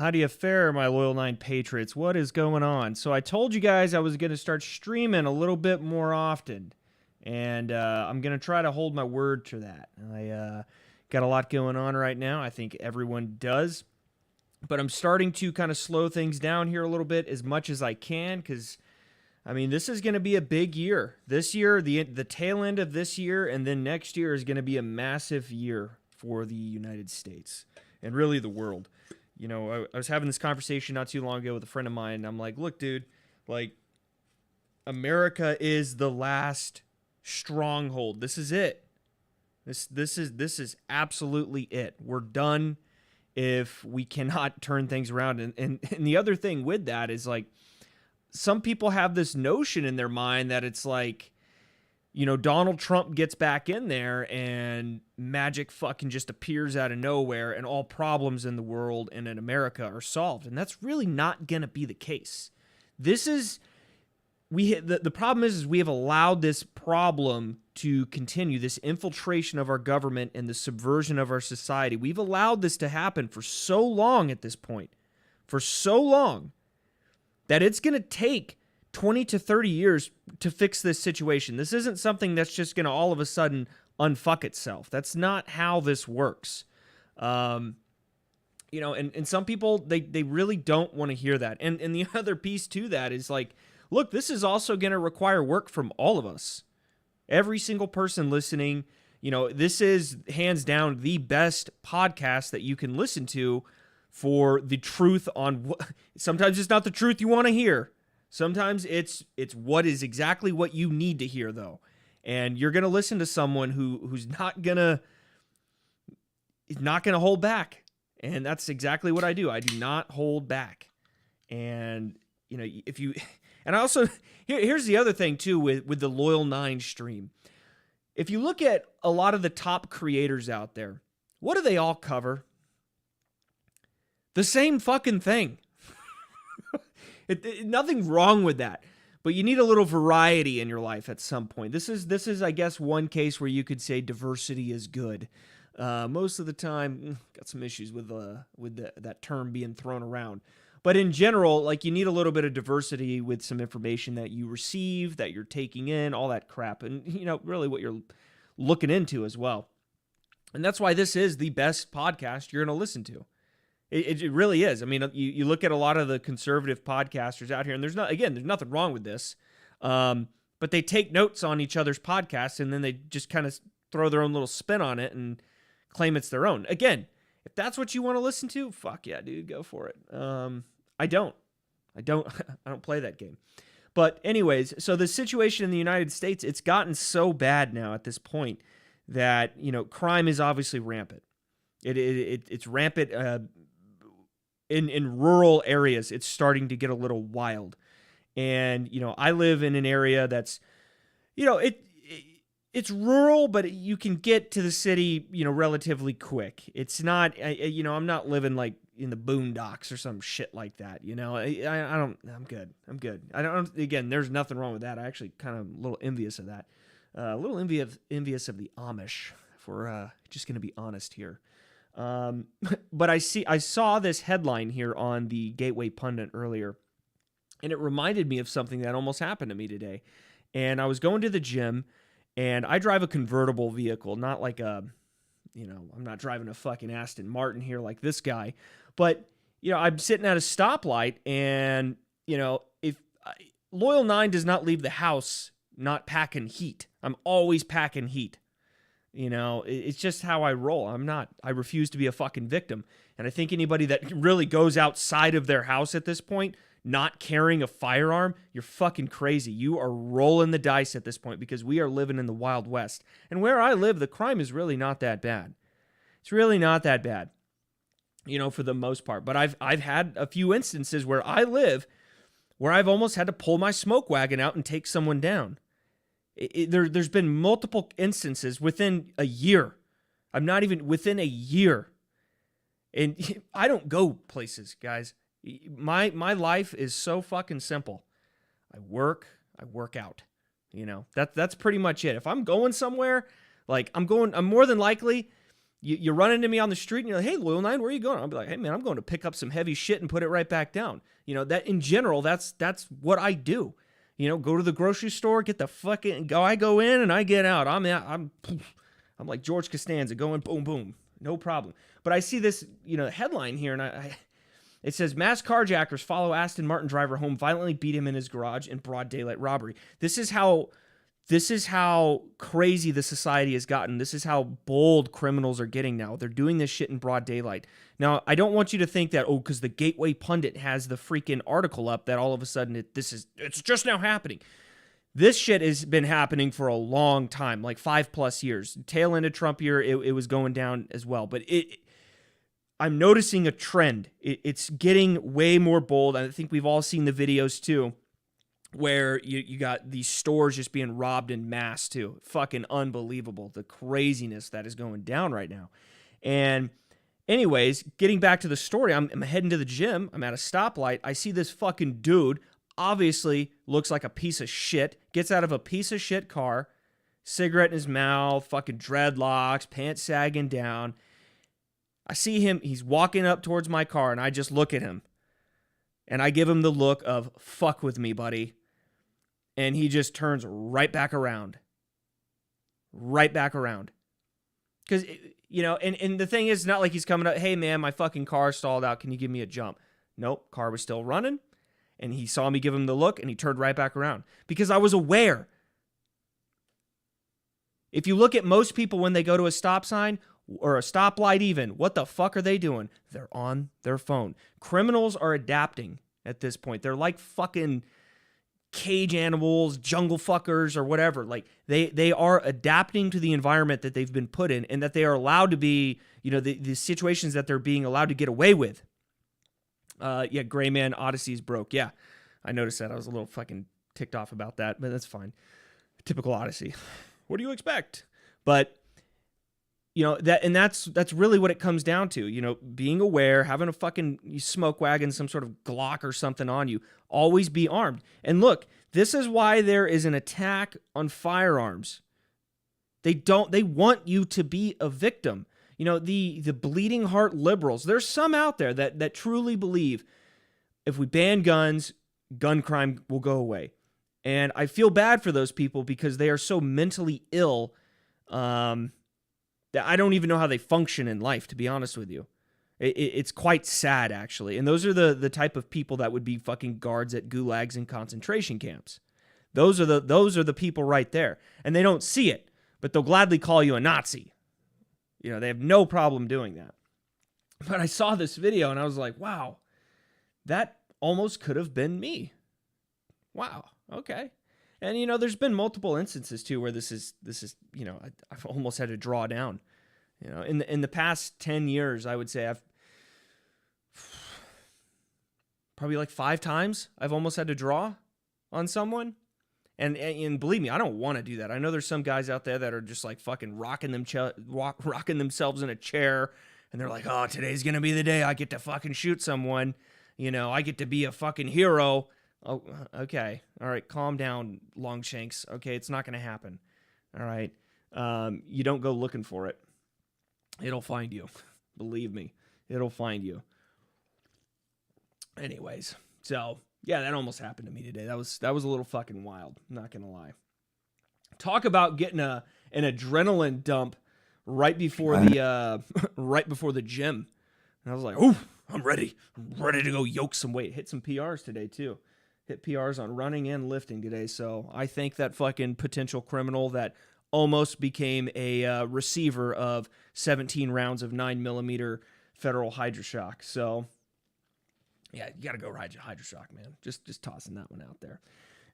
how do you fare, my Loyal 9 Patriots? What is going on? So I told you guys I was going to start streaming a little bit more often, and I'm going to try to hold my word to that. I got a lot going on right now. I think everyone does, but I'm starting to kind of slow things down here a little bit as much as I can, because, I mean, this is going to be a big year. This year, the tail end of this year, and then next year is going to be a massive year for the United States, and really the world. You know, I was having this conversation not too long ago with a friend of mine, and I'm like, look, dude, like, America is the last stronghold. This is it. This is absolutely it. We're done if we cannot turn things around. And the other thing with that is, like, some people have this notion in their mind that it's like, you know, Donald Trump gets back in there and magic fucking just appears out of nowhere and all problems in the world and in America are solved. And that's really not going to be the case. The problem is we have allowed this problem to continue, this infiltration of our government and the subversion of our society. We've allowed this to happen for so long at this point, for so long, that it's going to take 20 to 30 years to fix this situation. This isn't something that's just going to all of a sudden unfuck itself. That's not how this works. You know, and some people, they really don't want to hear that. And the other piece to that is, like, look, this is also going to require work from all of us. Every single person listening, you know, this is hands down the best podcast that you can listen to for the truth on what, sometimes it's not the truth you want to hear. Sometimes it's what is exactly what you need to hear, though. And you're going to listen to someone who's not going to hold back. And that's exactly what I do. I do not hold back. And, you know, if you, and I also, here's the other thing too with the Loyal 9 stream. If you look at a lot of the top creators out there, what do they all cover? The same fucking thing. Nothing wrong with that, but you need a little variety in your life at some point. This is, I guess, one case where you could say diversity is good. Most of the time, got some issues with that term being thrown around. But in general, like, you need a little bit of diversity with some information that you receive, that you're taking in, all that crap, and, you know, really what you're looking into as well. And that's why this is the best podcast you're going to listen to. It really is. I mean, you look at a lot of the conservative podcasters out here, and there's nothing wrong with this, but they take notes on each other's podcasts, and then they just kind of throw their own little spin on it and claim it's their own. Again, if that's what you want to listen to, fuck yeah, dude, go for it. I don't play that game. But anyways, so the situation in the United States, it's gotten so bad now at this point that, you know, crime is obviously rampant. It's rampant. In rural areas, it's starting to get a little wild. And, you know, I live in an area that's, you know, it's rural, but you can get to the city, you know, relatively quick. It's not, you know, I'm not living like in the boondocks or some shit like that, you know. I'm good. Again, there's nothing wrong with that. I actually kind of a little envious of that. A little envious of the Amish, if we're just going to be honest here. But I saw this headline here on the Gateway Pundit earlier, and it reminded me of something that almost happened to me today. And I was going to the gym, and I drive a convertible vehicle, not like I'm not driving a fucking Aston Martin here like this guy, but, you know, I'm sitting at a stoplight, and, you know, Loyal 9 does not leave the house not packing heat. I'm always packing heat. You know, it's just how I roll. I refuse to be a fucking victim. And I think anybody that really goes outside of their house at this point, not carrying a firearm, you're fucking crazy. You are rolling the dice at this point, because we are living in the Wild West. And where I live, the crime is really not that bad. It's really not that bad, you know, for the most part. But I've had a few instances where I live where I've almost had to pull my smoke wagon out and take someone down. There's been multiple instances within a year. I'm not even within a year. And I don't go places, guys. My life is so fucking simple. I work out. You know, that's pretty much it. If I'm going somewhere, like I'm more than likely, You run into me on the street and you're like, hey, Loyal 9, where are you going? I'll be like, hey, man, I'm going to pick up some heavy shit and put it right back down. That in general, that's what I do. Go to the grocery store, get the fucking, I go in and I get out. I'm like George Costanza going boom, boom. No problem. But I see this, headline here and it says, mass carjackers follow Aston Martin driver home, violently beat him in his garage in broad daylight robbery. This is how crazy the society has gotten. This is how bold criminals are getting now. They're doing this shit in broad daylight. Now, I don't want you to think that, because the Gateway Pundit has the freaking article up that all of a sudden it's just now happening. This shit has been happening for a long time, like 5+ years. Tail end of Trump year, it was going down as well. But I'm noticing a trend. It's getting way more bold. I think we've all seen the videos too, where you got these stores just being robbed en masse too. Fucking unbelievable, the craziness that is going down right now. And anyways, getting back to the story, I'm heading to the gym. I'm at a stoplight. I see this fucking dude, obviously looks like a piece of shit, gets out of a piece of shit car, cigarette in his mouth, fucking dreadlocks, pants sagging down. I see him, he's walking up towards my car, and I just look at him. And I give him the look of, fuck with me, buddy. And he just turns right back around. Right back around. Because, and the thing is, it's not like he's coming up, hey, man, my fucking car stalled out. Can you give me a jump? Nope, car was still running. And he saw me give him the look, and he turned right back around. Because I was aware. If you look at most people when they go to a stop sign, or a stoplight even, what the fuck are they doing? They're on their phone. Criminals are adapting at this point. They're like fucking cage animals, jungle fuckers, or whatever. Like, they are adapting to the environment that they've been put in, and that they are allowed to be, the situations that they're being allowed to get away with. Gray Man, Odysee is broke. Yeah, I noticed that. I was a little fucking ticked off about that, but that's fine. Typical Odysee. What do you expect? But that's really what it comes down to, being aware, having a fucking smoke wagon, some sort of Glock or something on you, always be armed. And look, this is why there is an attack on firearms. They want you to be a victim. The bleeding heart liberals, there's some out there that truly believe if we ban guns, gun crime will go away. And I feel bad for those people because they are so mentally ill, that I don't even know how they function in life, to be honest with you. It's quite sad, actually. And those are the type of people that would be fucking guards at gulags and concentration camps. Those are the people right there. And they don't see it, but they'll gladly call you a Nazi. They have no problem doing that. But I saw this video and I was like, wow, that almost could have been me. Wow, okay. And, there's been multiple instances, too, where this is I've almost had to draw down. In the past 10 years, I would say I've probably like 5 times I've almost had to draw on someone. And believe me, I don't want to do that. I know there's some guys out there that are just like fucking rocking themselves in a chair. And they're like, oh, today's going to be the day I get to fucking shoot someone. I get to be a fucking hero. Oh, okay. All right. Calm down, Longshanks. Okay. It's not going to happen. All right. You don't go looking for it. It'll find you. Believe me. It'll find you. Anyways. So, yeah, that almost happened to me today. That was a little fucking wild. Not going to lie. Talk about getting an adrenaline dump right before the gym. And I was like, "Ooh, I'm ready. I'm ready to go yoke some weight." Hit some PRs today too. Hit PRs on running and lifting today. So I thank that fucking potential criminal that almost became a receiver of 17 rounds of 9mm federal hydroshock. So yeah, you got to go ride your hydroshock, man. Just tossing that one out there.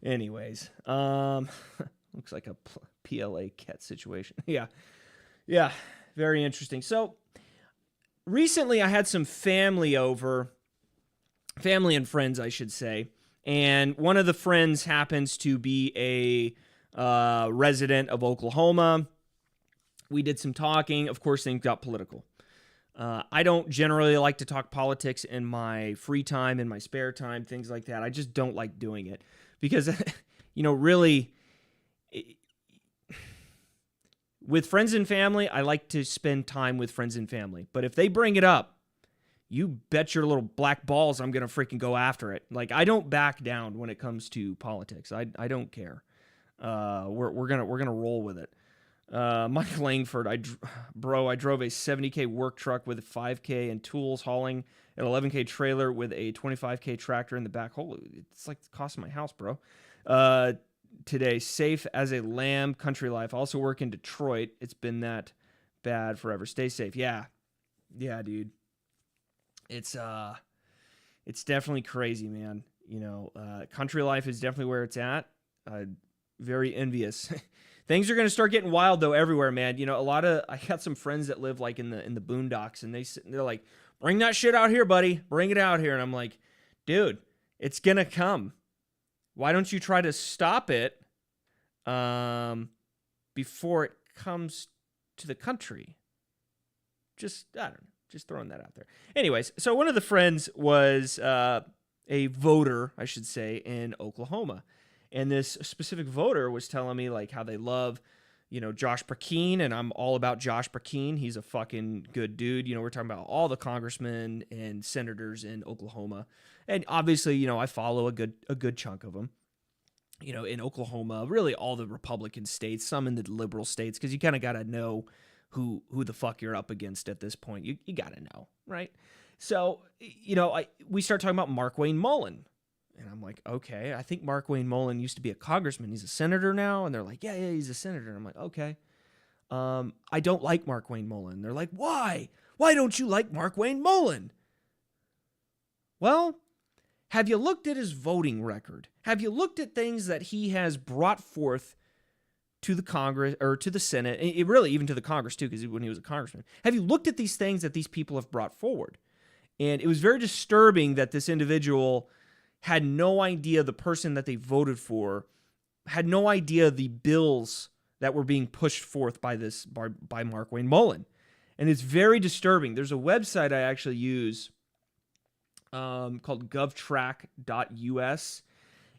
Anyways, looks like a PLA cat situation. Yeah, very interesting. So recently I had some family over, family and friends, I should say. And one of the friends happens to be a resident of Oklahoma. We did some talking. Of course, things got political. I don't generally like to talk politics in my free time, in my spare time, things like that. I just don't like doing it because, really, with friends and family, I like to spend time with friends and family. But if they bring it up, you bet your little black balls I'm going to freaking go after it. Like, I don't back down when it comes to politics. I don't care. We're gonna roll with it. Mike Langford, I drove a 70K work truck with a 5K and tools hauling an 11K trailer with a 25K tractor in the back. Holy, it's like the cost of my house, bro. Today, safe as a lamb, country life. Also work in Detroit. It's been that bad forever. Stay safe. Yeah, dude. It's definitely crazy, man. You know, country life is definitely where it's at. Very envious. Things are going to start getting wild though everywhere, man. You know, I got some friends that live like in the boondocks, and they're like, "Bring that shit out here, buddy. Bring it out here." And I'm like, "Dude, it's going to come. Why don't you try to stop it before it comes to the country?" I don't know. Just throwing that out there. Anyways, so one of the friends was a voter, I should say, in Oklahoma. And this specific voter was telling me like how they love, you know, Josh Brecheen, and I'm all about Josh Brecheen. He's a fucking good dude. You know, we're talking about all the congressmen and senators in Oklahoma. And obviously, you know, I follow a good chunk of them. You know, in Oklahoma, really all the Republican states, some in the liberal states, because you kind of got to know who the fuck you're up against at this point. You got to know, right? So, you know, we start talking about Mark Wayne Mullen. And I'm like, okay, I think Mark Wayne Mullen used to be a congressman. He's a senator now. And they're like, yeah, he's a senator. And I'm like, okay. I don't like Mark Wayne Mullen. They're like, why? Why don't you like Mark Wayne Mullen? Well, have you looked at his voting record? Have you looked at things that he has brought forth to the Congress or to the Senate, and really even to the Congress too, because when he was a congressman? Have you looked at these things that these people have brought forward? And it was very disturbing that this individual had no idea the person that they voted for, had no idea the bills that were being pushed forth by Mark Wayne Mullen. And it's very disturbing. There's a website I actually use called govtrack.us.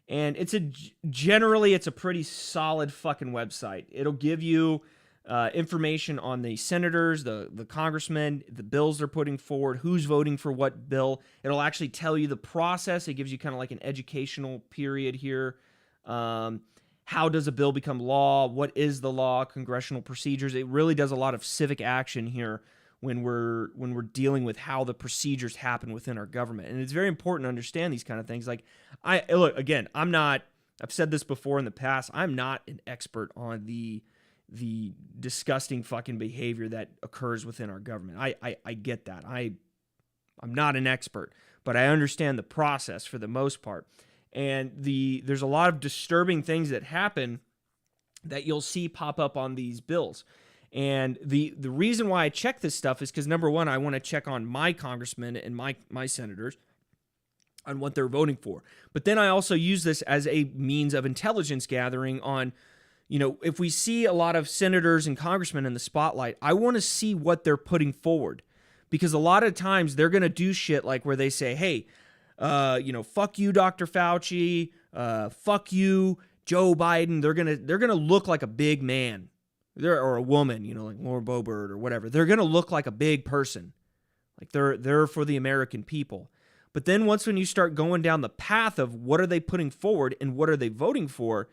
And it's a pretty solid fucking website. It'll give you information on the senators, the congressmen, the bills they're putting forward, who's voting for what bill. It'll actually tell you the process. It gives you kind of like an educational period here. How does a bill become law? What is the law? Congressional procedures. It really does a lot of civic action here when we're dealing with how the procedures happen within our government. And it's very important to understand these kind of things. Like, I've said this before in the past, I'm not an expert on the disgusting fucking behavior that occurs within our government. I get that. I'm not an expert, but I understand the process for the most part. And there's a lot of disturbing things that happen that you'll see pop up on these bills. And the reason why I check this stuff is because, number one, I want to check on my congressmen and my senators on what they're voting for. But then I also use this as a means of intelligence gathering on, you know, if we see a lot of senators and congressmen in the spotlight, I want to see what they're putting forward. Because a lot of times they're going to do shit like where they say, hey, fuck you, Dr. Fauci, fuck you, Joe Biden. They're gonna look like a big man. Or a woman, you know, like Laura Boebert or whatever. They're going to look like a big person. Like they're for the American people. But then when you start going down the path of what are they putting forward and what are they voting for,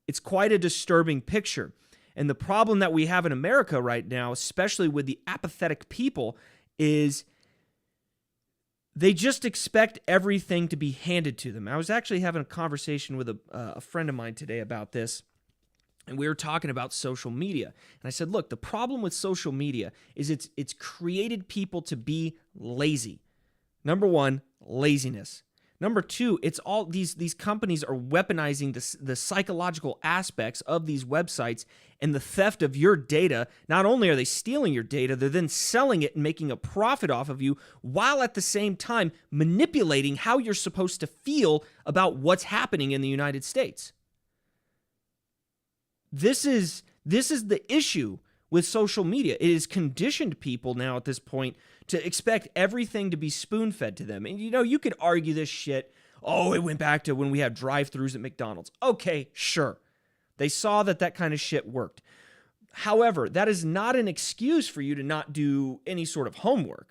it's quite a disturbing picture. And the problem that we have in America right now, especially with the apathetic people, is they just expect everything to be handed to them. I was actually having a conversation with a friend of mine today about this. And we were talking about social media. And I said, look, the problem with social media is it's created people to be lazy. Number one, laziness. Number two, it's all these companies are weaponizing the psychological aspects of these websites and the theft of your data. Not only are they stealing your data, they're then selling it and making a profit off of you, while at the same time manipulating how you're supposed to feel about what's happening in the United States. This is the issue with social media. It has conditioned people now at this point to expect everything to be spoon-fed to them. And, you know, you could argue this shit, oh, it went back to when we had drive-thrus at McDonald's. Okay, sure. They saw that kind of shit worked. However, that is not an excuse for you to not do any sort of homework.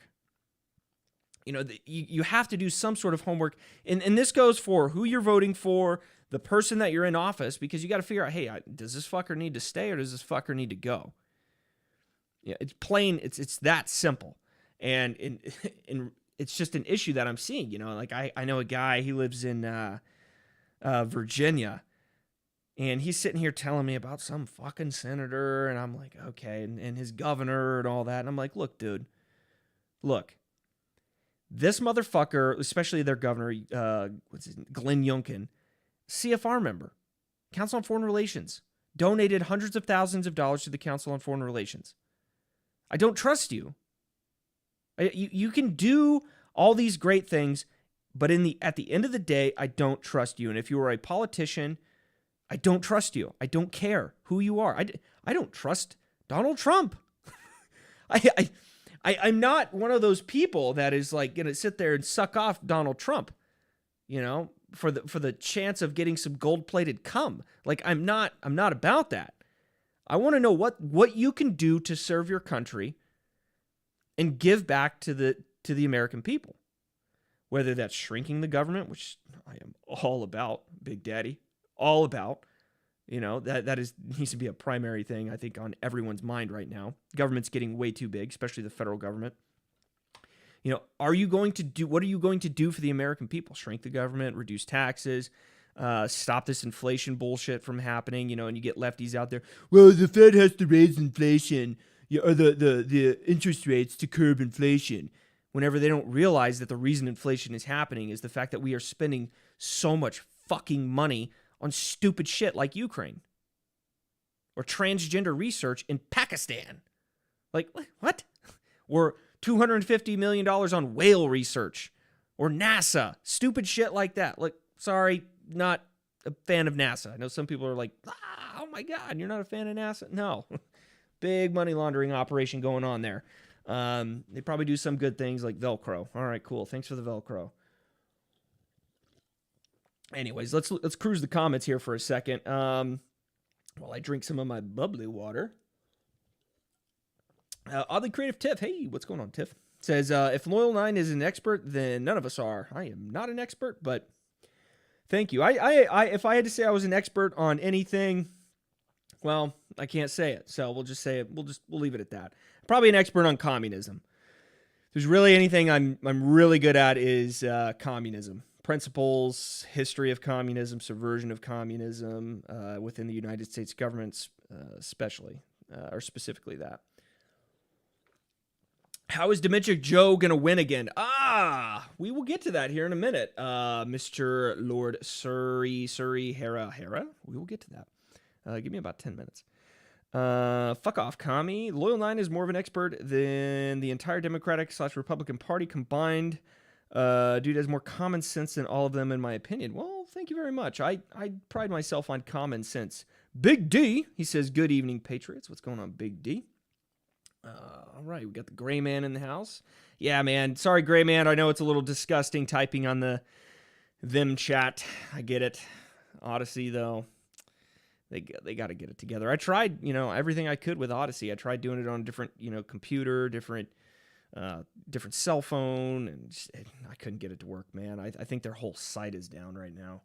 You have to do some sort of homework. And this goes for who you're voting for, the person that you're in office, because you got to figure out, hey, does this fucker need to stay or does this fucker need to go? Yeah, it's plain. It's that simple. And it's just an issue that I'm seeing. Like I know a guy, he lives in Virginia, and he's sitting here telling me about some fucking senator, and I'm like, okay, and his governor and all that. And I'm like, look, dude, this motherfucker, especially their governor, Glenn Youngkin, CFR member, Council on Foreign Relations, donated hundreds of thousands of dollars to the Council on Foreign Relations. I don't trust you. You can do all these great things, but at the end of the day, I don't trust you. And if you are a politician, I don't trust you. I don't care who you are. I don't trust Donald Trump. I'm not one of those people that is like going to sit there and suck off Donald Trump, for the chance of getting some gold-plated cum. Like I'm not about that. I want to know what you can do to serve your country and give back to the American people. Whether that's shrinking the government, which I am all about, Big Daddy, all about. That needs to be a primary thing, I think, on everyone's mind right now. Government's getting way too big, especially the federal government. What are you going to do for the American people? Shrink the government, reduce taxes, stop this inflation bullshit from happening, and you get lefties out there. Well, the Fed has to raise inflation, or the interest rates to curb inflation. Whenever they don't realize that the reason inflation is happening is the fact that we are spending so much fucking money on stupid shit like Ukraine or transgender research in Pakistan. Like, what? Or $250 million on whale research or NASA, stupid shit like that. Like, sorry, not a fan of NASA. I know some people are like, oh my God, you're not a fan of NASA? No. Big money laundering operation going on there. They probably do some good things like Velcro. All right, cool. Thanks for the Velcro. Anyways, let's cruise the comments here for a second. While I drink some of my bubbly water. Oddly Creative Tiff. Hey, what's going on, Tiff? Says, if Loyal 9 is an expert, then none of us are. I am not an expert, but thank you. I if I had to say I was an expert on anything, well, I can't say it. So we'll just say it. We'll leave it at that. Probably an expert on communism. If there's really anything I'm really good at is communism. Principles, history of communism, subversion of communism within the United States government, especially, or specifically that. How is Dementia Joe going to win again? We will get to that here in a minute. Mr. Lord Surrey, Hera. We will get to that. Give me about 10 minutes. Fuck off, commie. Loyal 9 is more of an expert than the entire Democratic/Republican Party combined. Dude has more common sense than all of them, in my opinion. Well, thank you very much. I pride myself on common sense. Big D, he says, good evening, Patriots. What's going on, Big D? All right, we got the Gray Man in the house. Yeah, man. Sorry, Gray Man. I know it's a little disgusting typing on the them chat. I get it. Odysee, though, they got to get it together. I tried, everything I could with Odysee. I tried doing it on a different, computer, different cell phone, and I couldn't get it to work, man. I think their whole site is down right now.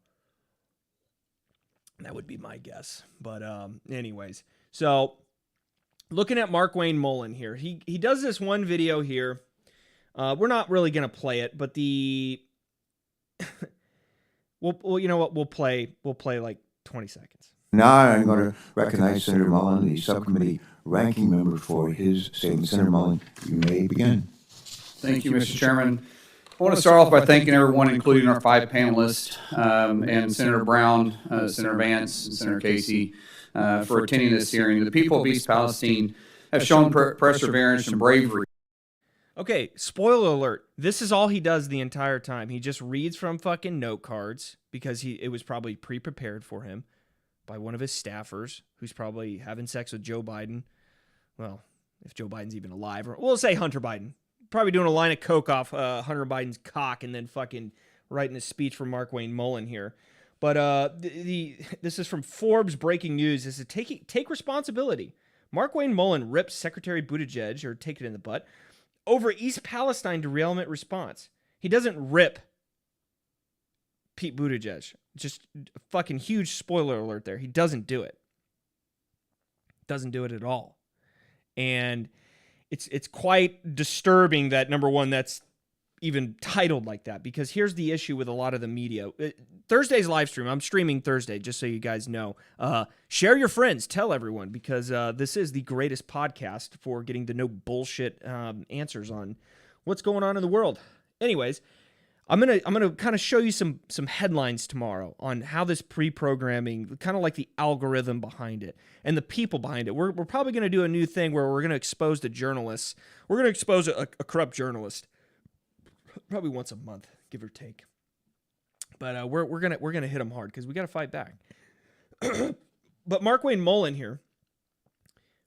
That would be my guess. But anyways, so looking at Mark Wayne Mullen here, he does this one video here. We're not really gonna play it, but well, you know what? We'll play like 20 seconds. Now I'm going to recognize Senator Mullen, the subcommittee ranking member, for his statement. Senator Mullen, you may begin. Thank you, Mr. Chairman. I want to start off by thanking everyone, including our 5 panelists, and Senator Brown, Senator Vance, and Senator Casey, for attending this hearing. The people of East Palestine have shown perseverance and bravery. Okay, spoiler alert. This is all he does the entire time. He just reads from fucking note cards because it was probably pre-prepared for him by one of his staffers who's probably having sex with Joe Biden. Well, if Joe Biden's even alive, or we'll say Hunter Biden. Probably doing a line of coke off Hunter Biden's cock and then fucking writing a speech for Mark Wayne Mullen here. But this is from Forbes Breaking News. This is take responsibility. Mark-Wayne Mullen rips Secretary Buttigieg, or take it in the butt, over East Palestine derailment response. He doesn't rip Pete Buttigieg. Just a fucking huge spoiler alert there. He doesn't do it. Doesn't do it at all. And it's quite disturbing that, number one, that's even titled like that, because here's the issue with a lot of the media. Thursday's live stream, I'm streaming Thursday, just so you guys know. Share your friends, tell everyone, because this is the greatest podcast for getting the no bullshit answers on what's going on in the world. Anyways, I'm gonna kind of show you some headlines tomorrow on how this pre-programming, kind of like the algorithm behind it and the people behind it. We're probably gonna do a new thing where we're gonna expose the journalists. We're gonna expose a corrupt journalist, probably once a month, give or take. But we're gonna hit them hard because we got to fight back. But Mark-Wayne Mullen here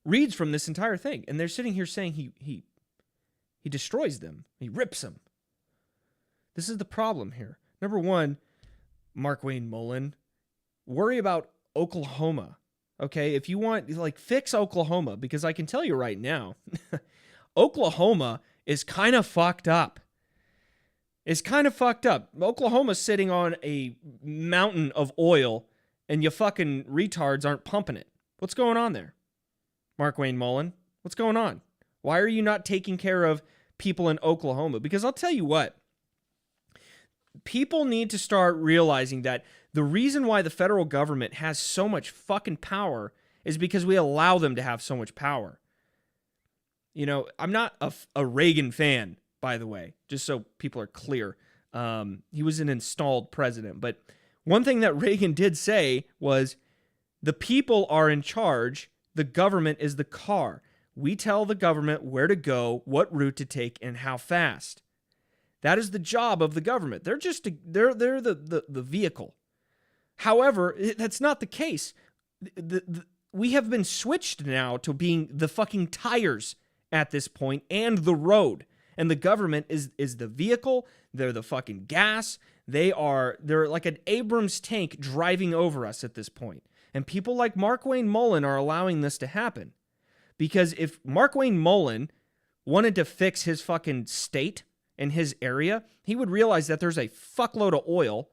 reads from this entire thing, and they're sitting here saying he destroys them, he rips them. This is the problem here. Number one, Mark-Wayne Mullen, worry about Oklahoma. Okay, if you want, like, fix Oklahoma, because I can tell you right now, Oklahoma is kind of fucked up. It's kind of fucked up. Oklahoma's sitting on a mountain of oil, and you fucking retards aren't pumping it. What's going on there? Mark-Wayne Mullen, what's going on? Why are you not taking care of people in Oklahoma? Because I'll tell you what, people need to start realizing that the reason why the federal government has so much fucking power is because we allow them to have so much power. You know, I'm not a Reagan fan, by the way, just so people are clear. He was an installed president. But one thing that Reagan did say was, the people are in charge, the government is the car. We tell the government where to go, what route to take, and how fast. That is the job of the government. They're just they're the vehicle. However, that's not the case. We have been switched now to being the fucking tires at this point and the road. And the government is the vehicle. They're the fucking gas. They're like an Abrams tank driving over us at this point. And people like Mark-Wayne Mullen are allowing this to happen. Because if Mark-Wayne Mullen wanted to fix his fucking state in his area, he would realize that there's a fuckload of oil,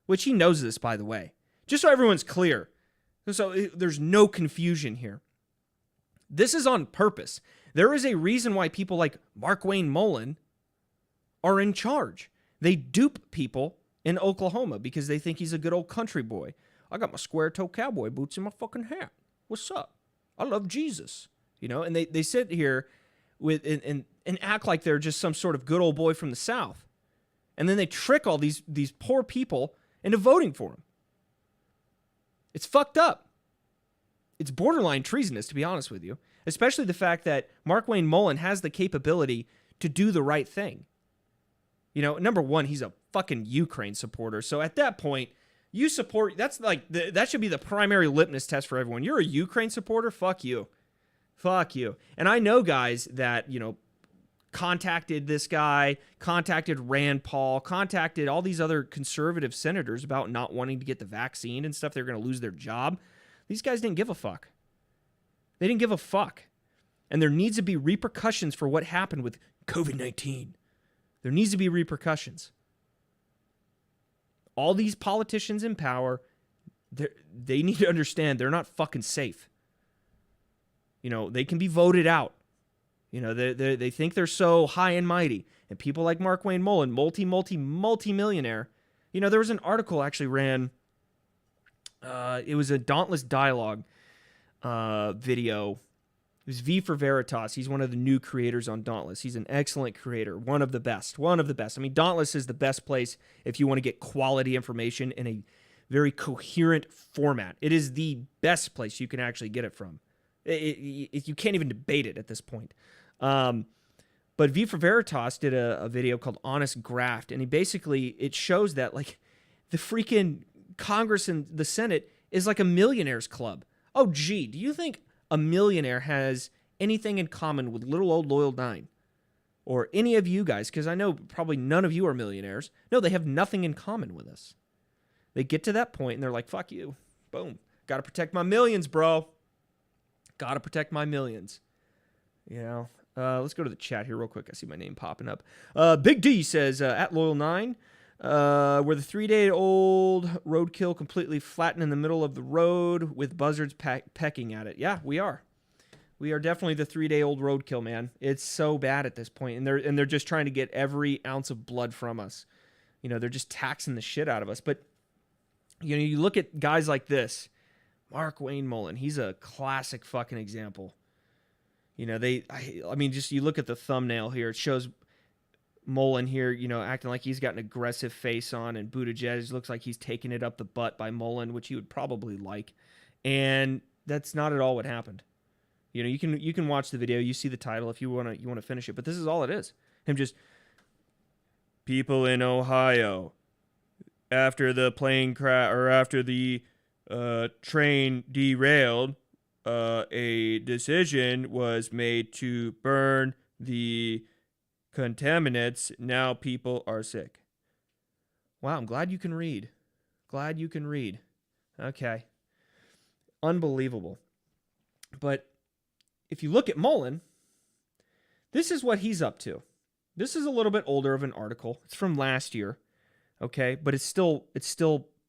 which he knows this, by the way. Just so everyone's clear. So there's no confusion here. This is on purpose. There is a reason why people like Mark-Wayne Mullen are in charge. They dupe people in Oklahoma because they think he's a good old country boy. I got my square-toe cowboy boots and my fucking hat. What's up? I love Jesus. You know, and they sit here with and act like they're just some sort of good old boy from the South. And then they trick all these poor people into voting for him. It's fucked up. It's borderline treasonous, to be honest with you. Especially the fact that Mark-Wayne Mullen has the capability to do the right thing. You know, number one, he's a fucking Ukraine supporter. So at that point, you support, that's like, that should be the primary litmus test for everyone. You're a Ukraine supporter? Fuck you. Fuck you. And I know guys that, you know, contacted this guy, contacted Rand Paul, contacted all these other conservative senators about not wanting to get the vaccine and stuff. They're going to lose their job. These guys didn't give a fuck. They didn't give a fuck. And there needs to be repercussions for what happened with COVID-19. There needs to be repercussions. All these politicians in power, they need to understand they're not fucking safe. You know, they can be voted out. You know, they think they're so high and mighty. And people like Mark-Wayne Mullen, multi-millionaire. You know, there was an article actually ran. It was a Dauntless Dialogue video. It was V for Veritas. He's one of the new creators on Dauntless. He's an excellent creator. One of the best. I mean, Dauntless is the best place if you want to get quality information in a very coherent format. It is the best place you can actually get it from. You can't even debate it at this point. But V for Veritas did a video called Honest Graft, and it shows that, like, the freaking Congress and the Senate is like a millionaire's club. Oh, gee, do you think a millionaire has anything in common with little old Loyal 9? Or any of you guys, because I know probably none of you are millionaires. No, they have nothing in common with us. They get to that point and they're like, fuck you. Boom. Got to protect my millions, bro. Gotta protect my millions. Let's go to the chat here real quick. I see my name popping up. Big D says, at Loyal9, we're the 3-day-old roadkill completely flattened in the middle of the road with buzzards pecking at it. Yeah, we are. We are definitely the 3-day-old roadkill, man. It's so bad at this point, and they're just trying to get every ounce of blood from us. They're just taxing the shit out of us. But you look at guys like this, Mark Wayne Mullen. He's a classic fucking example. Just you look at the thumbnail here. It shows Mullen here, acting like he's got an aggressive face on, and Buttigieg looks like he's taking it up the butt by Mullen, which he would probably like. And that's not at all what happened. You can watch the video. You see the title if you want to finish it. But this is all it is. Him just, people in Ohio, after the plane crash or after the train derailed, a decision was made to burn the contaminants. Now people are sick. Wow, I'm glad you can read. Okay. Unbelievable. But if you look at Mullen, this is what he's up to. This is a little bit older of an article. It's from last year. Okay, but it's still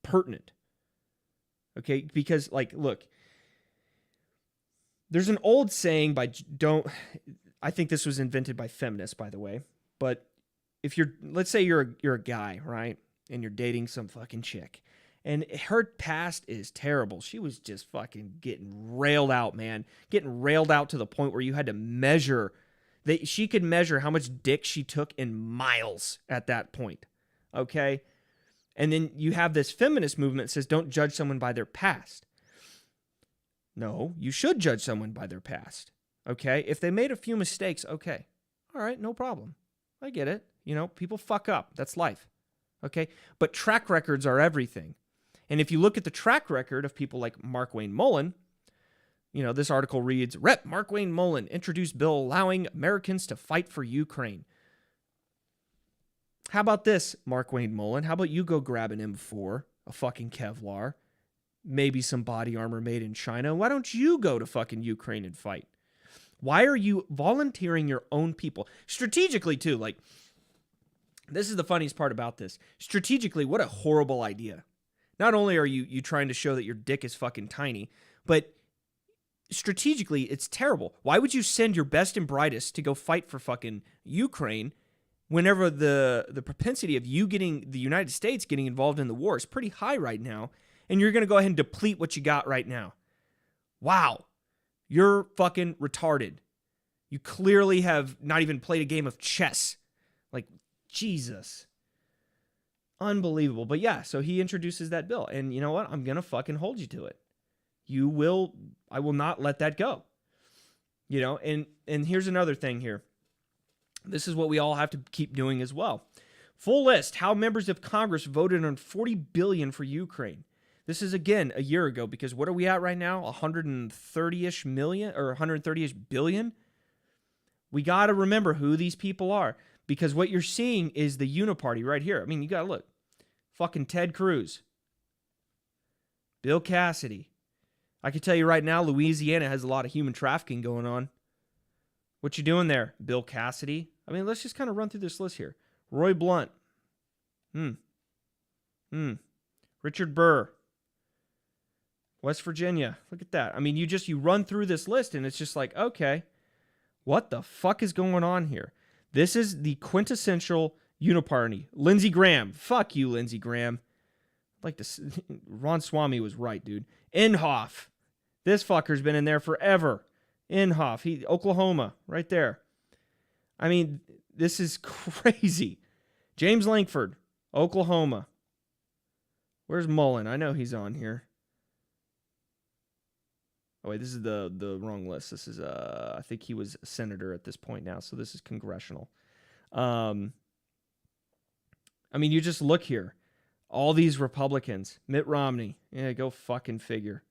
pertinent. Okay, because look, there's an old saying I think this was invented by feminists, by the way, but let's say you're a guy, right? And you're dating some fucking chick, and her past is terrible. She was just fucking getting railed out, man. Getting railed out to the point where you had to measure she could measure how much dick she took in miles at that point. Okay? And then you have this feminist movement that says don't judge someone by their past. No, you should judge someone by their past. Okay? If they made a few mistakes, okay. All right, no problem. I get it. People fuck up. That's life. Okay? But track records are everything. And if you look at the track record of people like Mark Wayne Mullen, this article reads, Rep. Mark Wayne Mullen introduced bill allowing Americans to fight for Ukraine. How about this, Mark Wayne Mullen? How about you go grab an M4, a fucking Kevlar, maybe some body armor made in China? Why don't you go to fucking Ukraine and fight? Why are you volunteering your own people? Strategically, too, this is the funniest part about this. Strategically, what a horrible idea. Not only are you trying to show that your dick is fucking tiny, but strategically, it's terrible. Why would you send your best and brightest to go fight for fucking Ukraine whenever the propensity of the United States getting involved in the war is pretty high right now, and you're going to go ahead and deplete what you got right now? Wow. You're fucking retarded. You clearly have not even played a game of chess. Jesus. Unbelievable. But yeah, so he introduces that bill, and you know what? I'm going to fucking hold you to it. I will not let that go. And here's another thing here. This is what we all have to keep doing as well. Full list, how members of Congress voted on $40 billion for Ukraine. This is, again, a year ago, because what are we at right now? 130-ish million or 130-ish billion? We got to remember who these people are, because what you're seeing is the uniparty right here. I mean, you got to look. Fucking Ted Cruz. Bill Cassidy. I can tell you right now, Louisiana has a lot of human trafficking going on. What you doing there, Bill Cassidy? I mean, let's just kind of run through this list here. Roy Blunt. Richard Burr. West Virginia. Look at that. I mean, you run through this list and it's just like, okay, what the fuck is going on here? This is the quintessential uniparty. Lindsey Graham. Fuck you, Lindsey Graham. Ron Swamy was right, dude. Inhofe. This fucker's been in there forever. Inhofe. Oklahoma. Right there. I mean, this is crazy. James Lankford. Oklahoma. Where's Mullen? I know he's on here. Oh, wait, this is the wrong list. This is, I think he was a senator at this point now, so this is congressional. I mean, you just look here. All these Republicans. Mitt Romney. Yeah, go fucking figure.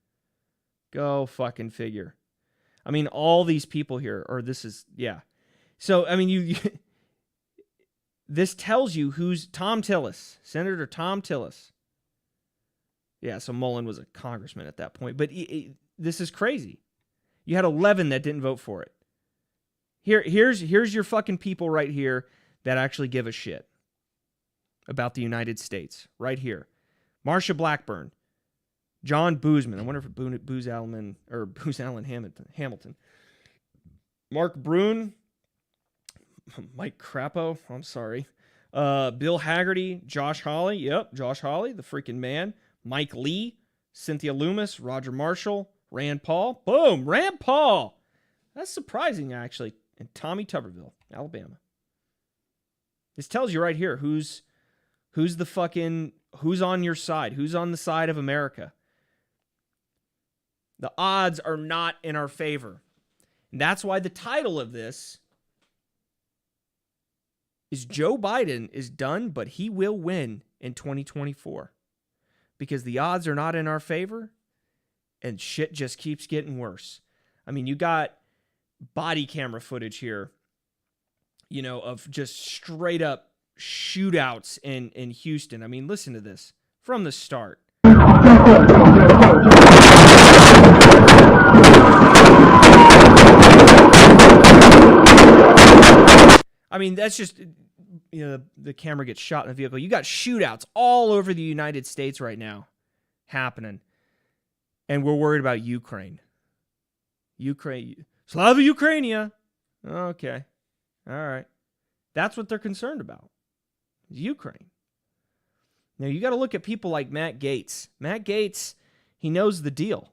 Go fucking figure. I mean, all these people here, or this is, yeah. So, I mean, you this tells you who's Tom Tillis, Senator Tom Tillis. Yeah, so Mullen was a congressman at that point. But this is crazy. You had 11 that didn't vote for it. Here's your fucking people right here that actually give a shit about the United States. Right here. Marsha Blackburn. John Boozman. I wonder if Booz Allen Hamilton. Mark Brune. Mike Crapo. I'm sorry. Bill Haggerty. Josh Hawley. Yep, Josh Hawley, the freaking man. Mike Lee. Cynthia Loomis. Roger Marshall. Rand Paul. Boom, Rand Paul. That's surprising, actually. And Tommy Tuberville, Alabama. This tells you right here who's on your side, who's on the side of America. The odds are not in our favor. And that's why the title of this is Joe Biden is done, but he will win in 2024. Because the odds are not in our favor, and shit just keeps getting worse. I mean, you got body camera footage here, of just straight up shootouts in Houston. I mean, listen to this from the start. I mean, that's just, the camera gets shot in the vehicle. You got shootouts all over the United States right now happening. And we're worried about Ukraine. Slava Ukrainia. Okay. All right. That's what they're concerned about. Is Ukraine. Now, you got to look at people like Matt Gaetz. Matt Gaetz, he knows the deal.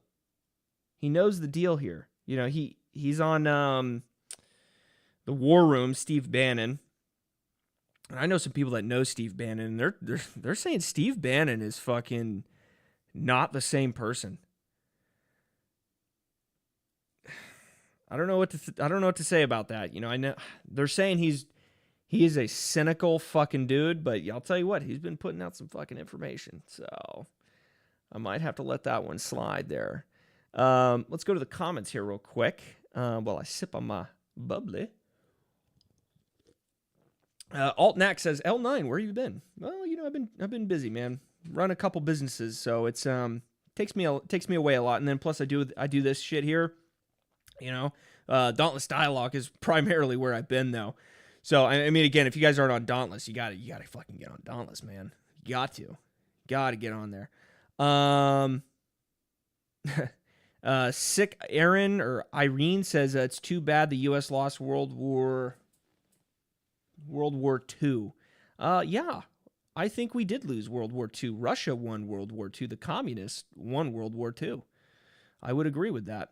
He knows the deal here. He's on the War Room, Steve Bannon. And I know some people that know Steve Bannon, and they're saying Steve Bannon is fucking not the same person. I don't know what to say about that. I know they're saying he is a cynical fucking dude, but I'll tell you what, he's been putting out some fucking information. So I might have to let that one slide there. Let's go to the comments here real quick while I sip on my bubbly. Altnack says, L9, where you been? Well, I've been busy, man. Run a couple businesses, so it's takes me away a lot. And then plus I do this shit here. Dauntless Dialogue is primarily where I've been though. So I mean, again, if you guys aren't on Dauntless, you gotta fucking get on Dauntless, man. You gotta get on there. Sick Aaron or Irene says it's too bad the U.S. lost World War II. Yeah, I think we did lose World War II. Russia won World War II. The communists won World War II. I would agree with that.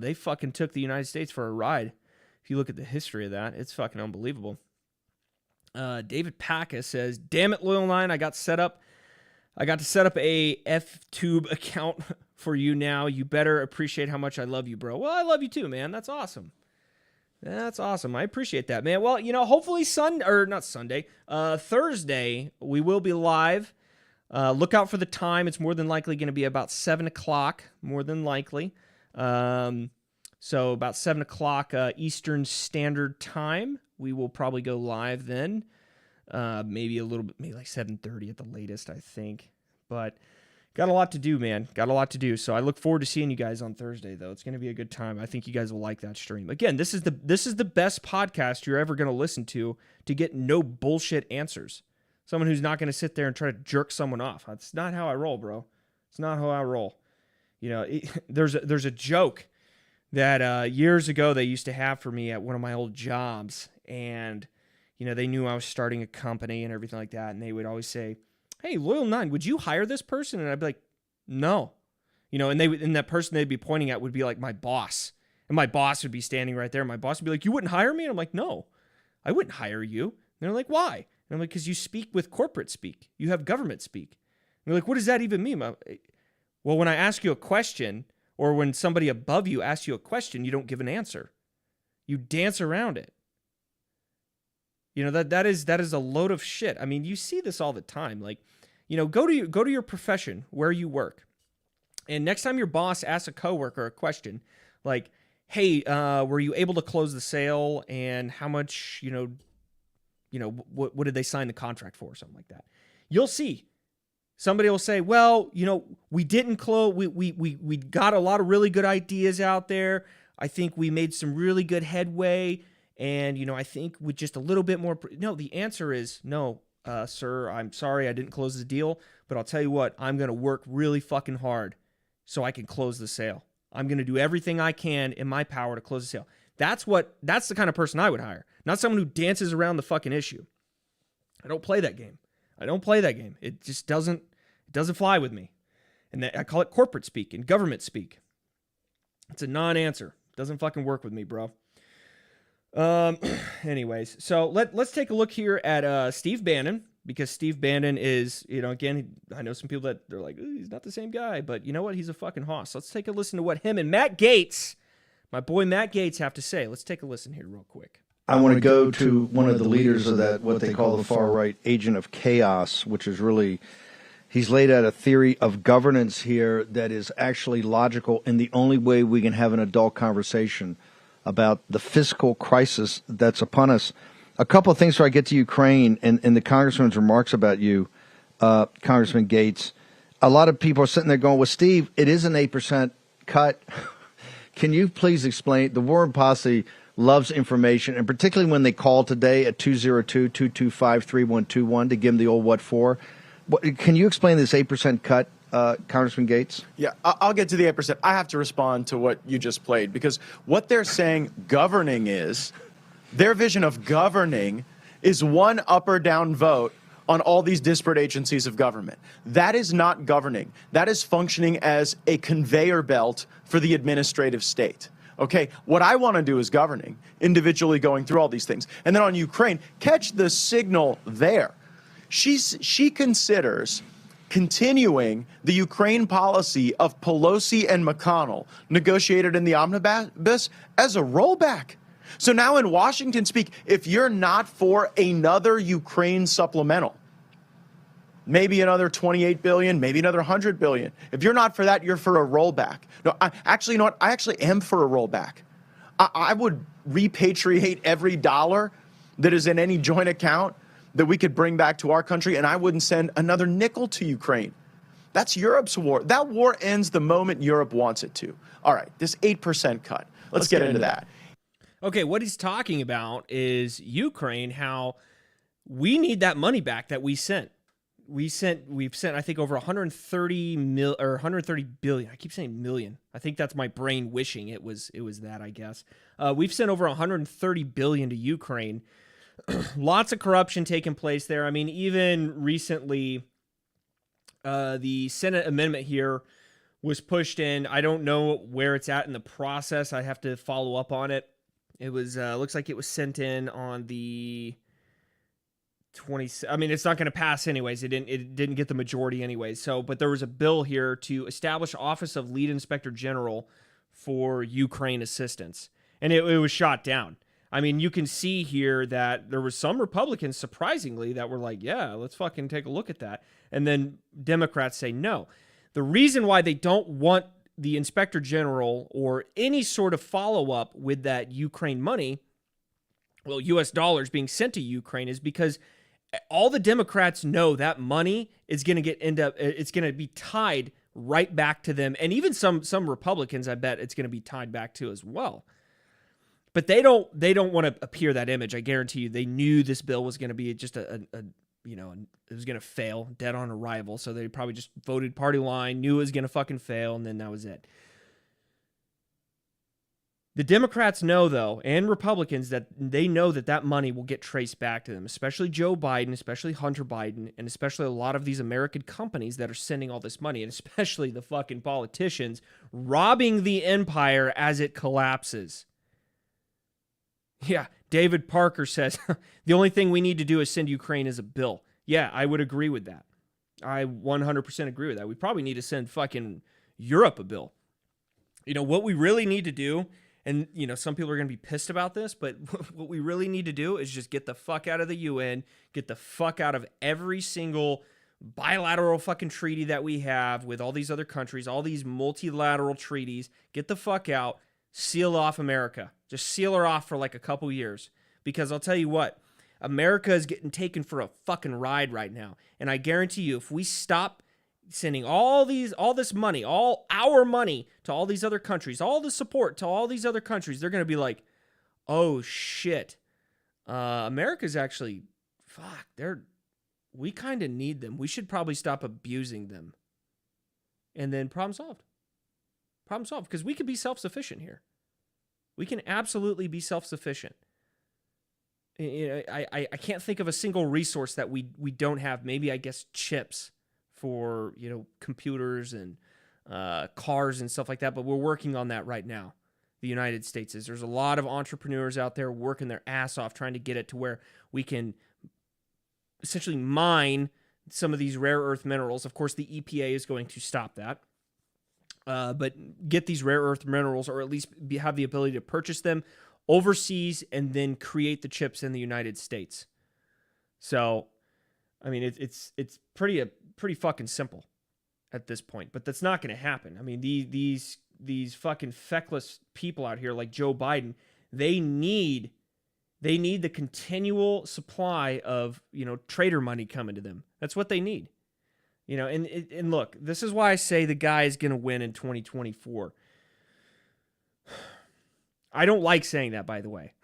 They fucking took the United States for a ride. If you look at the history of that, it's fucking unbelievable. David Packus says, damn it, Loyal 9, I got to set up a F-Tube account for you now. You better appreciate how much I love you, bro. Well, I love you too, man. That's awesome. That's awesome. I appreciate that, man. Well, hopefully Thursday, we will be live. Look out for the time. It's more than likely going to be about 7 o'clock, more than likely. So about 7 o'clock Eastern Standard Time, we will probably go live then. Maybe like 7:30 at the latest, I think. But got a lot to do, man. Got a lot to do. So I look forward to seeing you guys on Thursday, though. It's going to be a good time. I think you guys will like that stream. Again, this is the best podcast you're ever going to listen to get no bullshit answers. Someone who's not going to sit there and try to jerk someone off. That's not how I roll, bro. It's not how I roll. There's a joke that years ago they used to have for me at one of my old jobs, and they knew I was starting a company and everything like that, and they would always say, hey, Loyal 9, would you hire this person? And I'd be like, no. And that person they'd be pointing at would be like my boss, and my boss would be standing right there, and my boss would be like, you wouldn't hire me? And I'm like, no, I wouldn't hire you. And they're like, why? And I'm like, because you speak with corporate speak. You have government speak. And they're like, what does that even mean? Well, when I ask you a question, or when somebody above you asks you a question, you don't give an answer. You dance around it. That is a load of shit. I mean, you see this all the time. Like, go to your profession where you work, and next time your boss asks a coworker a question, like, "Hey, were you able to close the sale? And how much? What did they sign the contract for? Or something like that." You'll see. Somebody will say, well, we didn't close. We got a lot of really good ideas out there. I think we made some really good headway. And, I think with just a little bit more. No, the answer is no, sir. I'm sorry I didn't close the deal. But I'll tell you what, I'm going to work really fucking hard so I can close the sale. I'm going to do everything I can in my power to close the sale. That's the kind of person I would hire. Not someone who dances around the fucking issue. I don't play that game. It just doesn't fly with me. And I call it corporate speak and government speak. It's a non-answer. Doesn't fucking work with me, bro. Anyways, so let's take a look here at Steve Bannon, because Steve Bannon is, again, I know some people that they're like, he's not the same guy, but you know what? He's a fucking hoss. Let's take a listen to what him and Matt Gaetz, my boy Matt Gaetz, have to say. Let's take a listen here real quick. I want to go to one of the leaders of that, what they call the far-right agent of chaos, which is really, he's laid out a theory of governance here that is actually logical and the only way we can have an adult conversation about the fiscal crisis that's upon us. A couple of things before I get to Ukraine and the congressman's remarks about you, Congressman Gaetz. A lot of people are sitting there going, well, Steve, it is an 8% cut. Can you please explain? The Warren Posse loves information, and particularly when they call today at 202-225-3121 to give them the old what for. Can you explain this 8% cut, Congressman Gaetz? Yeah, I'll get to the 8%. I have to respond to what you just played, because what they're saying governing is, their vision of governing is one up or down vote on all these disparate agencies of government. That is not governing. That is functioning as a conveyor belt for the administrative state. Okay, what I want to do is governing, individually going through all these things. And then on Ukraine, catch the signal there. She considers continuing the Ukraine policy of Pelosi and McConnell negotiated in the omnibus as a rollback. So now in Washington speak, if you're not for another Ukraine supplemental, maybe another 28 billion, maybe another 100 billion. If you're not for that, you're for a rollback. No, I actually am for a rollback. I would repatriate every dollar that is in any joint account that we could bring back to our country, and I wouldn't send another nickel to Ukraine. That's Europe's war. That war ends the moment Europe wants it to. All right, this 8% cut. Let's get into that. Okay, what he's talking about is Ukraine, how we need that money back that we sent. We've sent, I think, over 130 billion. I keep saying million. I think that's my brain wishing it was that, I guess. We've sent over 130 billion to Ukraine. Lots of corruption taking place there. I mean, even recently, the Senate amendment here was pushed in. I don't know where it's at in the process. I have to follow up on it. It was looks like it was sent in on the 20. I mean, it's not going to pass anyways. It didn't get the majority anyways. So, but there was a bill here to establish Office of Lead Inspector General for Ukraine assistance, and it was shot down. I mean, you can see here that there was some Republicans, surprisingly, that were like, yeah, let's fucking take a look at that. And then Democrats say no. The reason why they don't want the Inspector General or any sort of follow-up with that Ukraine money, well, U.S. dollars being sent to Ukraine, is because all the Democrats know that money is going to it's going to be tied right back to them. And even some Republicans, I bet it's going to be tied back to as well. But they don't want to appear that image. I guarantee you, they knew this bill was going to be just it was going to fail, dead on arrival. So they probably just voted party line, knew it was going to fucking fail, and then that was it. The Democrats know, though, and Republicans, that they know that money will get traced back to them, especially Joe Biden, especially Hunter Biden, and especially a lot of these American companies that are sending all this money, and especially the fucking politicians robbing the empire as it collapses. Yeah, David Parker says, the only thing we need to do is send Ukraine as a bill. Yeah, I would agree with that. I 100% agree with that. We probably need to send fucking Europe a bill. You know, what we really need to do, and, some people are going to be pissed about this, but what we really need to do is just get the fuck out of the UN, get the fuck out of every single bilateral fucking treaty that we have with all these other countries, all these multilateral treaties, get the fuck out, seal off America. Just seal her off for like a couple years. Because I'll tell you what, America is getting taken for a fucking ride right now. And I guarantee you, if we stop sending all this money, all our money to all these other countries, all the support to all these other countries, they're going to be like, oh shit, America's actually, fuck, we kind of need them. We should probably stop abusing them. And then problem solved. Problem solved, because we can be self-sufficient here. We can absolutely be self-sufficient. I can't think of a single resource that we don't have. Maybe, I guess, chips for, computers and cars and stuff like that, but we're working on that right now. The United States is. There's a lot of entrepreneurs out there working their ass off trying to get it to where we can essentially mine some of these rare earth minerals. Of course, the EPA is going to stop that. But get these rare earth minerals, or at least have the ability to purchase them overseas and then create the chips in the United States. So, I mean, it's pretty fucking simple at this point. But that's not going to happen. I mean, these fucking feckless people out here like Joe Biden, they need the continual supply of, trader money coming to them. That's what they need. And look, this is why I say the guy is going to win in 2024. I don't like saying that, by the way.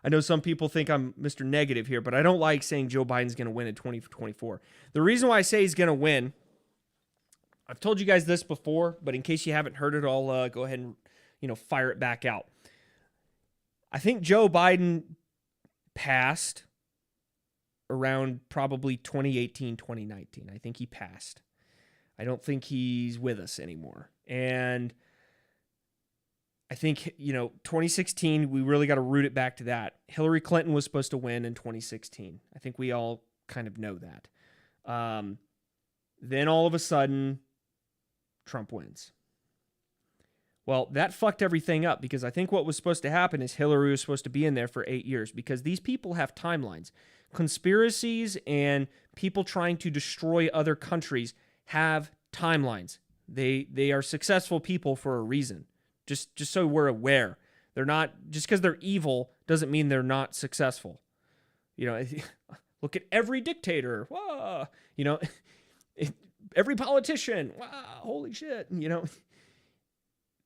I know some people think I'm Mr. Negative here, but I don't like saying Joe Biden's going to win in 2024. The reason why I say he's going to win, I've told you guys this before, but in case you haven't heard it, I'll go ahead and, fire it back out. I think Joe Biden passed around probably 2018, 2019. I think he passed. I don't think he's with us anymore. And I think, 2016, we really got to root it back to that. Hillary Clinton was supposed to win in 2016. I think we all kind of know that. Then all of a sudden, Trump wins. Well, that fucked everything up, because I think what was supposed to happen is Hillary was supposed to be in there for 8 years, because these people have timelines. Conspiracies and people trying to destroy other countries have timelines. They are successful people for a reason. Just so we're aware. They're not, just because they're evil doesn't mean they're not successful. Look at every dictator. Wow. Every politician. Wow, holy shit.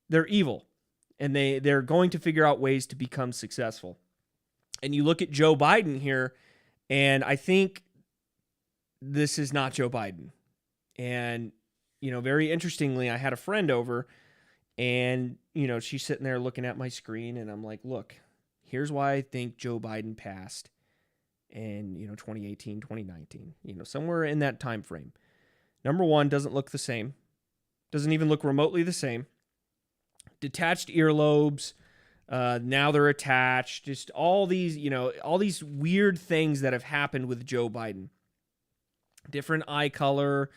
They're evil, and they're going to figure out ways to become successful. And you look at Joe Biden here, and I think this is not Joe Biden. And, very interestingly, I had a friend over, and, she's sitting there looking at my screen, and I'm like, look, here's why I think Joe Biden passed in, 2018, 2019, somewhere in that time frame. Number one, doesn't look the same. Doesn't even look remotely the same. Detached earlobes. Now they're attached. Just all these, all these weird things that have happened with Joe Biden. Different eye color,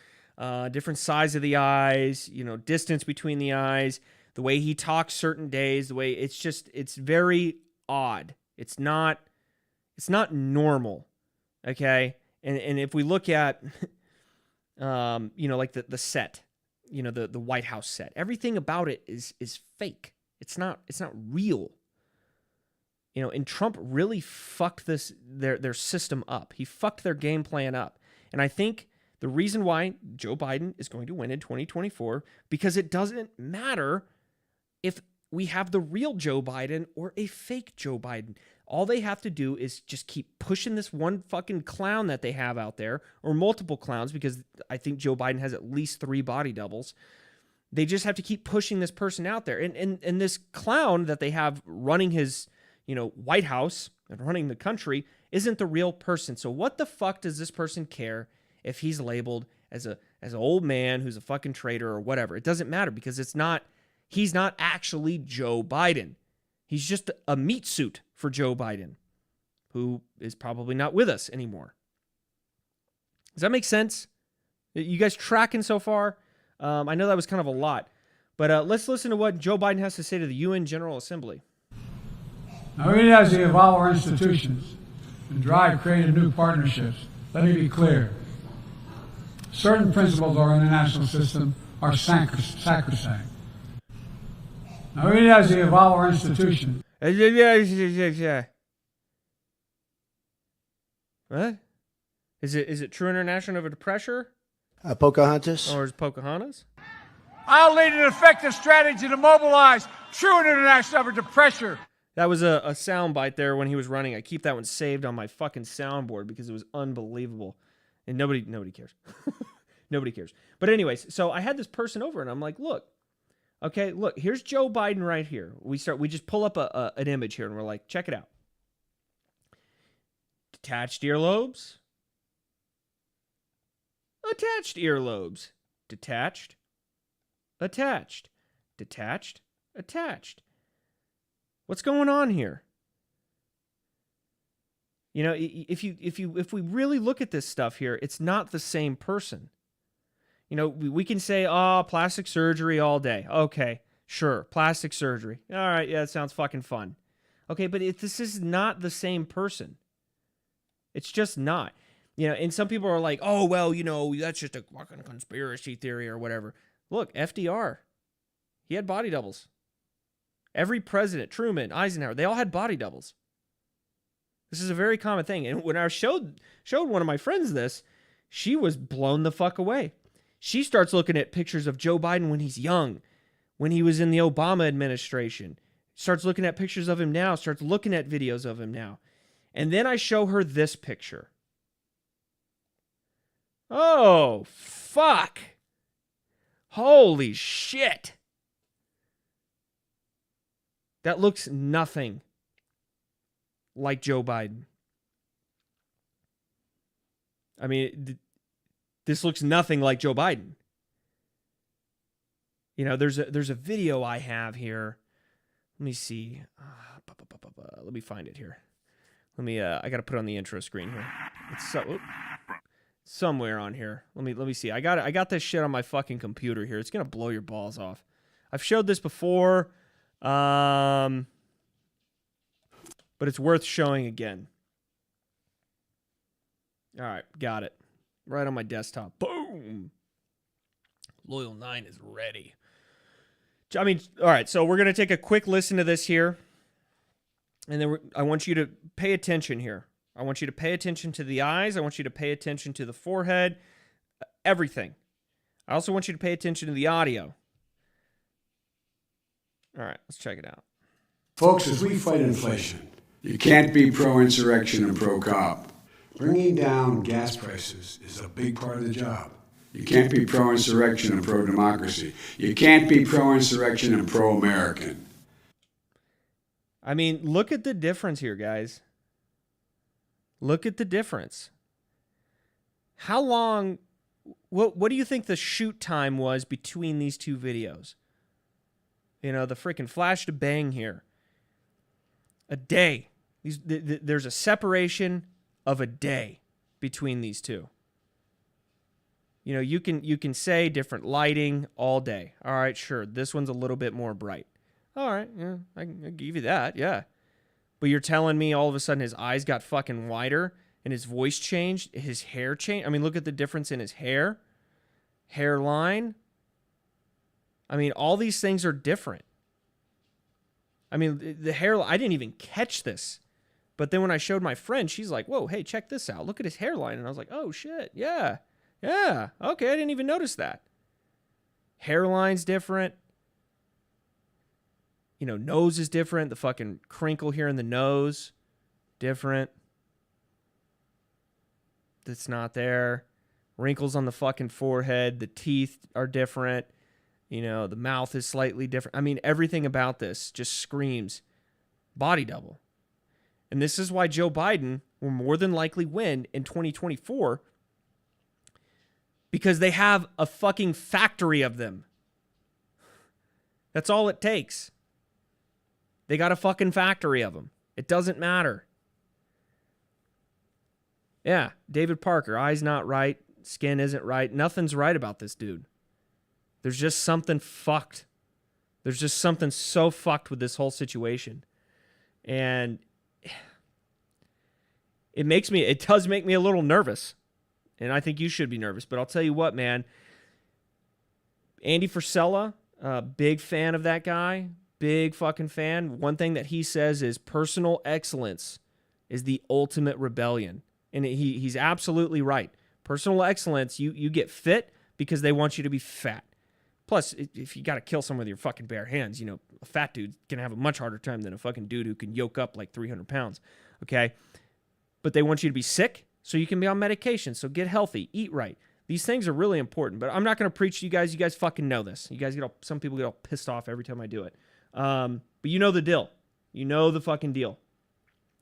different size of the eyes, distance between the eyes, the way he talks certain days, the way it's very odd. It's not normal. Okay. And if we look at, like the set, the White House set, everything about it is fake. It's not real. And Trump really fucked their system up. He fucked their game plan up. And I think the reason why Joe Biden is going to win in 2024, because it doesn't matter if we have the real Joe Biden or a fake Joe Biden. All they have to do is just keep pushing this one fucking clown that they have out there, or multiple clowns, because I think Joe Biden has at least 3 body doubles. They just have to keep pushing this person out there. And this clown that they have running his, White House and running the country isn't the real person. So what the fuck does this person care if he's labeled as an old man who's a fucking traitor or whatever? It doesn't matter, because he's not actually Joe Biden. He's just a meat suit for Joe Biden, who is probably not with us anymore. Does that make sense? You guys tracking so far? I know that was kind of a lot, but let's listen to what Joe Biden has to say to the UN General Assembly. Now, even as we evolve our institutions and drive creative new partnerships, let me be clear. Certain principles of our international system are sacrosanct. Now, even as we evolve our institutions. What? Is it true international of a pressure? Pocahontas? Or is Pocahontas? I'll lead an effective strategy to mobilize true international effort to pressure. That was a soundbite there when he was running. I keep that one saved on my fucking soundboard because it was unbelievable. And nobody cares. Nobody cares. But anyways, so I had this person over and I'm like, look, here's Joe Biden right here. We just pull up an image here and we're like, check it out. Detached earlobes. Attached earlobes. Detached. Attached. Detached. Attached. What's going on here? You know, if we really look at this stuff here, it's not the same person. You know, we can say, oh, plastic surgery all day. Okay, sure, plastic surgery. All right, yeah, that sounds fucking fun. Okay, but this is not the same person. It's just not. You know, and some people are like, oh, well, you know, that's just a fucking conspiracy theory or whatever. Look, FDR, he had body doubles. Every president, Truman, Eisenhower, they all had body doubles. This is a very common thing. And when I showed one of my friends this, she was blown the fuck away. She starts looking at pictures of Joe Biden when he's young, when he was in the Obama administration. Starts looking at pictures of him now, starts looking at videos of him now. And then I show her this picture. Oh, fuck. Holy shit. That looks nothing like Joe Biden. I mean, this looks nothing like Joe Biden. You know, there's a video I have here. Let me see. Let me find it here. I got to put it on the intro screen here. It's somewhere on here. Let me see. I got this shit on my fucking computer here. It's going to blow your balls off. I've showed this before. But it's worth showing again. All right, got it. Right on my desktop. Boom. Loyal 9 is ready. I mean, all right, so we're going to take a quick listen to this here. And then I want you to pay attention here. I want you to pay attention to the eyes. I want you to pay attention to the forehead. Everything. I also want you to pay attention to the audio. All right, let's check it out. Folks, as we fight inflation, you can't be pro-insurrection and pro-cop. Bringing down gas prices is a big part of the job. You can't be pro-insurrection and pro-democracy. You can't be pro-insurrection and pro-American. I mean, look at the difference here, guys. Look at the difference. How long, what do you think the shoot time was between these two videos? You know, the freaking flash to bang here. A day. There's a separation of a day between these two. You know, you can say different lighting all day. All right, sure. This one's a little bit more bright. All right, yeah, I can give you that, yeah. But you're telling me all of a sudden his eyes got fucking wider and his voice changed, his hair changed? I mean, look at the difference in his hair, hairline. I mean, all these things are different. I mean, the hair, I didn't even catch this. But then when I showed my friend, she's like, whoa, hey, check this out. Look at his hairline. And I was like, oh, shit, yeah, okay, I didn't even notice that. Hairline's different. You know, nose is different. The fucking crinkle here in the nose, different. That's not there. Wrinkles on the fucking forehead. The teeth are different. You know, the mouth is slightly different. I mean, everything about this just screams body double. And this is why Joe Biden will more than likely win in 2024, because they have a fucking factory of them. That's all it takes. They got a fucking factory of them. It doesn't matter. Yeah, David Parker, eyes not right, skin isn't right. Nothing's right about this dude. There's just something fucked. There's just something so fucked with this whole situation. And it does make me a little nervous. And I think you should be nervous. But I'll tell you what, man. Andy Frisella, big fan of that guy. Big fucking fan. One thing that he says is personal excellence is the ultimate rebellion. And he's absolutely right. Personal excellence, you get fit, because they want you to be fat. Plus, if you got to kill someone with your fucking bare hands, a fat dude's going to have a much harder time than a fucking dude who can yoke up like 300 pounds, okay? But they want you to be sick so you can be on medication. So get healthy, eat right. These things are really important, but I'm not going to preach to you guys. You guys fucking know this. Some people get all pissed off every time I do it. But you know the deal. You know the fucking deal.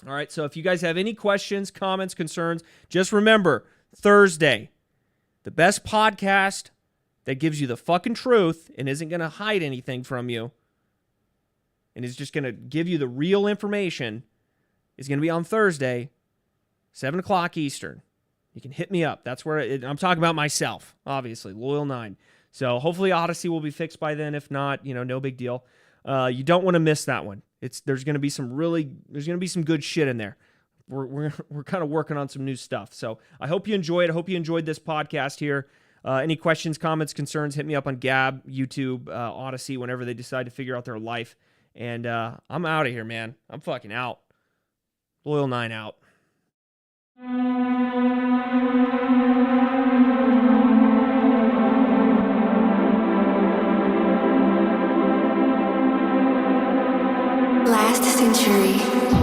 All right, so if you guys have any questions, comments, concerns, just remember, Thursday, the best podcast that gives you the fucking truth and isn't going to hide anything from you and is just going to give you the real information is going to be on Thursday, 7 o'clock Eastern. You can hit me up. That's where I'm talking about myself, obviously, Loyal 9. So hopefully Odysee will be fixed by then. If not, no big deal. You don't want to miss that one. There's going to be some good shit in there. We're kind of working on some new stuff. So I hope you enjoy it. I hope you enjoyed this podcast here. Any questions, comments, concerns, hit me up on Gab, YouTube, Odysee, whenever they decide to figure out their life. And I'm out of here, man. I'm fucking out. Loyal 9 out. Last century.